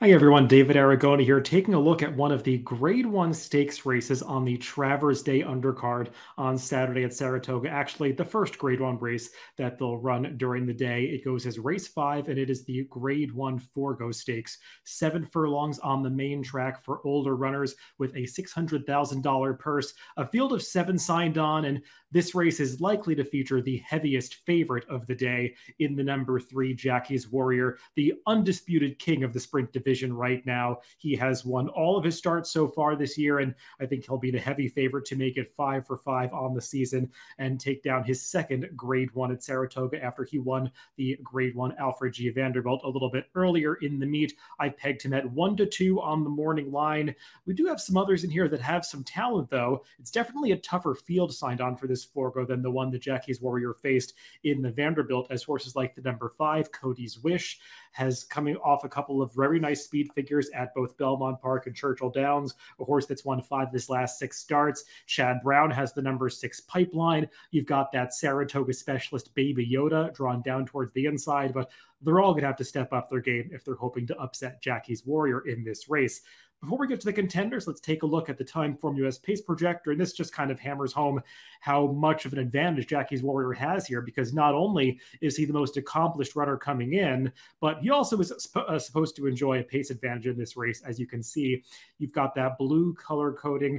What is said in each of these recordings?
Hi everyone, David Aragona here, taking a look at one of the Grade 1 stakes races on the Travers Day undercard on Saturday at Saratoga. Actually, the first Grade 1 race that they'll run during the day. It goes as race 5, and it is the Grade 1 Forego Stakes. 7 furlongs on the main track for older runners with a $600,000 purse. A field of 7 signed on, and this race is likely to feature the heaviest favorite of the day in the number 3 Jackie's Warrior, the undisputed king of the sprint division right now. He has won all of his starts so far this year, and I think he'll be the heavy favorite to make it 5 for 5 on the season and take down his second Grade 1 at Saratoga after he won the Grade 1 Alfred G. Vanderbilt a little bit earlier in the meet. I pegged him at 1-2 on the morning line. We do have some others in here that have some talent, though. It's definitely a tougher field signed on for this Forego than the one that Jackie's Warrior faced in the Vanderbilt, as horses like the number 5, Cody's Wish, has coming off a couple of very nice speed figures at both Belmont Park and Churchill Downs, a horse that's won 5 of his last 6 starts. Chad Brown has the number 6 Pipeline. You've got that Saratoga specialist Baby Yoda drawn down towards the inside, but they're all going to have to step up their game if they're hoping to upset Jackie's Warrior in this race. Before we get to the contenders, let's take a look at the Timeform US pace projector, and this just kind of hammers home how much of an advantage Jackie's Warrior has here, because not only is he the most accomplished runner coming in, but he also is supposed to enjoy a pace advantage in this race. As you can see, you've got that blue color coding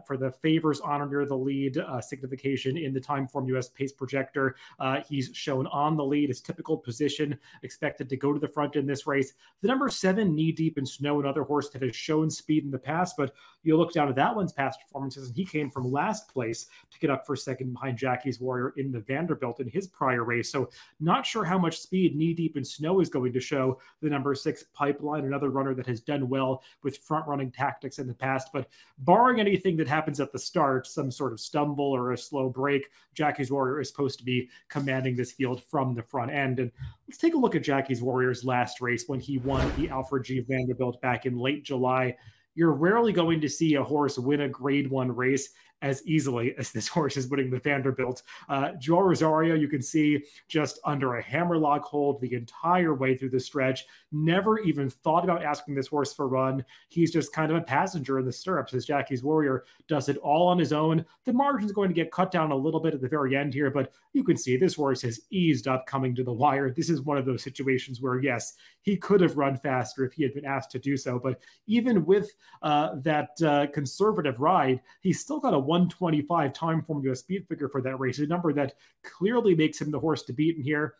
for the favors on or near the lead signification in the Timeform US pace projector. He's shown on the lead, his typical position, expected to go to the front in this race. The number 7, Knee Deep in Snow, another horse that has shown speed in the past, but you look down at that one's past performances, and he came from last place to get up for second behind Jackie's Warrior in the Vanderbilt in his prior race. So not sure how much speed Knee Deep in Snow is going to show the number 6 Pipeline, another runner that has done well with front-running tactics in the past. But barring anything that happens at the start, some sort of stumble or a slow break, Jackie's Warrior is supposed to be commanding this field from the front end. And let's take a look at Jackie's Warrior's last race when he won the Alfred G. Vanderbilt back in late July. You're rarely going to see a horse win a Grade 1 race as easily as this horse is winning the Vanderbilt. Joe Rosario, you can see, just under a hammerlock hold the entire way through the stretch. Never even thought about asking this horse for a run. He's just kind of a passenger in the stirrups as Jackie's Warrior does it all on his own. The margin's going to get cut down a little bit at the very end here, but you can see this horse has eased up coming to the wire. This is one of those situations where, yes, he could have run faster if he had been asked to do so, but even with that conservative ride, he's still got a 125 Timeform US speed figure for that race, a number that clearly makes him the horse to beat in here.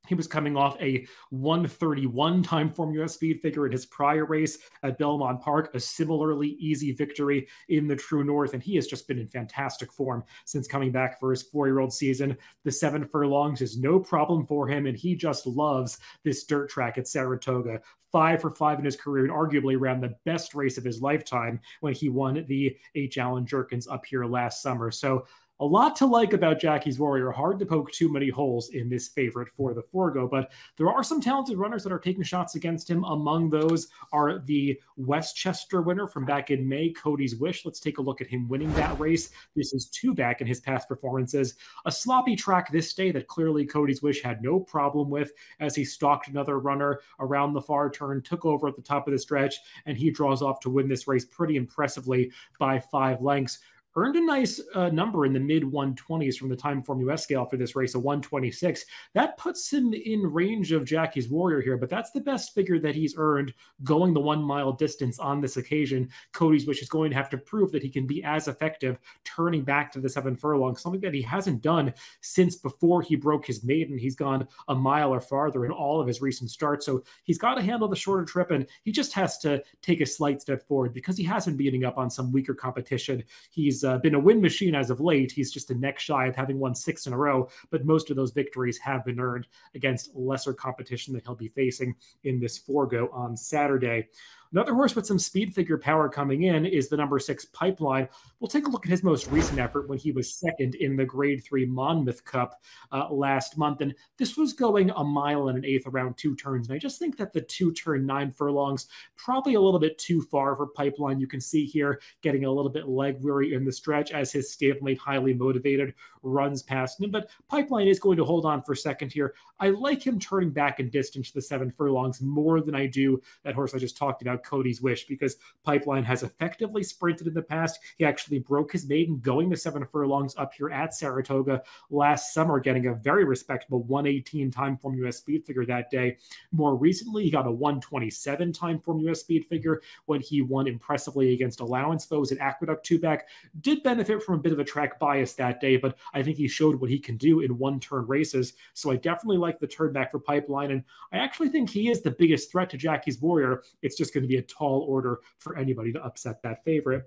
He was coming off a 131 Timeform US speed figure in his prior race at Belmont Park, a similarly easy victory in the True North, and he has just been in fantastic form since coming back for his 4-year-old season. The 7 furlongs is no problem for him, and he just loves this dirt track at Saratoga. 5 for 5 in his career, and arguably ran the best race of his lifetime when he won the H. Allen Jerkins up here last summer. So a lot to like about Jackie's Warrior. Hard to poke too many holes in this favorite for the Forego, but there are some talented runners that are taking shots against him. Among those are the Westchester winner from back in May, Cody's Wish. Let's take a look at him winning that race. This is 2 back in his past performances. A sloppy track this day that clearly Cody's Wish had no problem with, as he stalked another runner around the far turn, took over at the top of the stretch, and he draws off to win this race pretty impressively by 5 lengths. Earned a nice number in the mid-120s from the Timeform US scale for this race, a 126. That puts him in range of Jackie's Warrior here, but that's the best figure that he's earned going the 1-mile distance on this occasion. Cody's Wish is going to have to prove that he can be as effective turning back to the 7 furlongs, something that he hasn't done since before he broke his maiden. He's gone a mile or farther in all of his recent starts, so he's got to handle the shorter trip, and he just has to take a slight step forward because he hasn't been beating up on some weaker competition. He's been a win machine as of late. He's just a neck shy of having won 6 in a row, but most of those victories have been earned against lesser competition that he'll be facing in this Forego on Saturday. Another horse with some speed figure power coming in is the number 6 Pipeline. We'll take a look at his most recent effort when he was second in the Grade 3 Monmouth Cup last month. And this was going a mile and an eighth around 2 turns. And I just think that the 2-turn 9 furlongs, probably a little bit too far for Pipeline. You can see here getting a little bit leg weary in the stretch as his stablemate Highly Motivated runs past him. But Pipeline is going to hold on for second here. I like him turning back in distance to the 7 furlongs more than I do that horse I just talked about, Cody's Wish, because Pipeline has effectively sprinted in the past. He actually broke his maiden going the 7 furlongs up here at Saratoga last summer, getting a very respectable 118 time form US speed figure that day. More recently, he got a 127 time form US speed figure when he won impressively against allowance foes at Aqueduct 2-back. Did benefit from a bit of a track bias that day, but I think he showed what he can do in one-turn races. So I definitely like the turn back for Pipeline, and I actually think he is the biggest threat to Jackie's Warrior. It's just going to be a tall order for anybody to upset that favorite.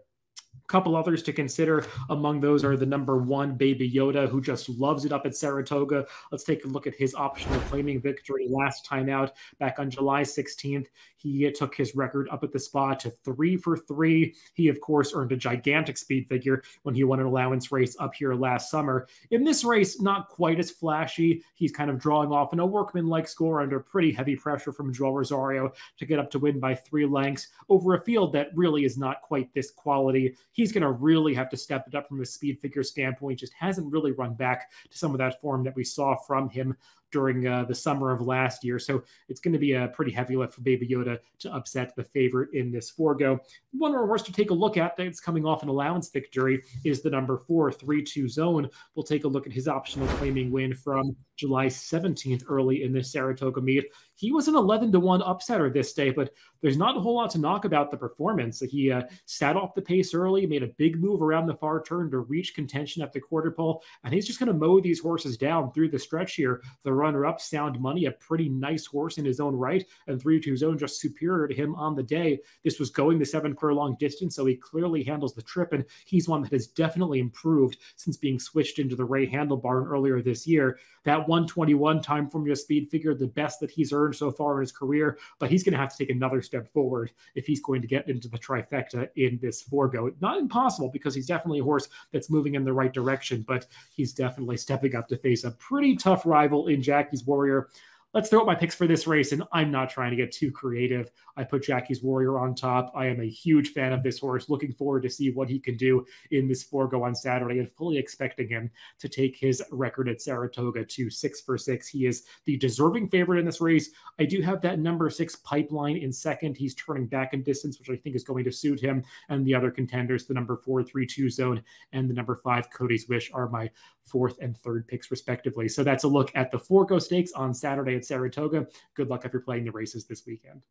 Couple others to consider. Among those are the number 1 Baby Yoda, who just loves it up at Saratoga. Let's take a look at his optional claiming victory last time out back on July 16th. He took his record up at the spot to 3 for 3. He, of course, earned a gigantic speed figure when he won an allowance race up here last summer. In this race, not quite as flashy. He's kind of drawing off in a workman-like score under pretty heavy pressure from Joel Rosario to get up to win by 3 lengths over a field that really is not quite this quality. He's going to really have to step it up from a speed figure standpoint. Just hasn't really run back to some of that form that we saw from him during the summer of last year. So it's going to be a pretty heavy lift for Baby Yoda to upset the favorite in this Forego. One more horse to take a look at that's coming off an allowance victory is the number 4, 3-2 Zone. We'll take a look at his optional claiming win from July 17th early in this Saratoga meet. He was an 11-1 upsetter this day, but there's not a whole lot to knock about the performance. He sat off the pace early, made a big move around the far turn to reach contention at the quarter pole, and he's just going to mow these horses down through the stretch here. The runner-up, Sound Money, a pretty nice horse in his own right, and 3-2 Zone just superior to him on the day. This was going the 7 furlong distance, so he clearly handles the trip, and he's one that has definitely improved since being switched into the Ray Handlebarn earlier this year. That 121 time formula speed figure, the best that he's earned so far in his career, but he's going to have to take another step forward if he's going to get into the trifecta in this Forego. Not impossible, because he's definitely a horse that's moving in the right direction, but he's definitely stepping up to face a pretty tough rival in Jackie's Warrior. Let's throw out my picks for this race, and I'm not trying to get too creative. I put Jackie's Warrior on top. I am a huge fan of this horse, looking forward to see what he can do in this Forego on Saturday, and fully expecting him to take his record at Saratoga to 6 for 6. He is the deserving favorite in this race. I do have that number 6 Pipeline in second. He's turning back in distance, which I think is going to suit him. And the other contenders, the number 4, 3-2 Zone, and the number 5, Cody's Wish, are my 4th and 3rd picks, respectively. So that's a look at the Forego Stakes on Saturday at Saratoga. Good luck if you're playing the races this weekend.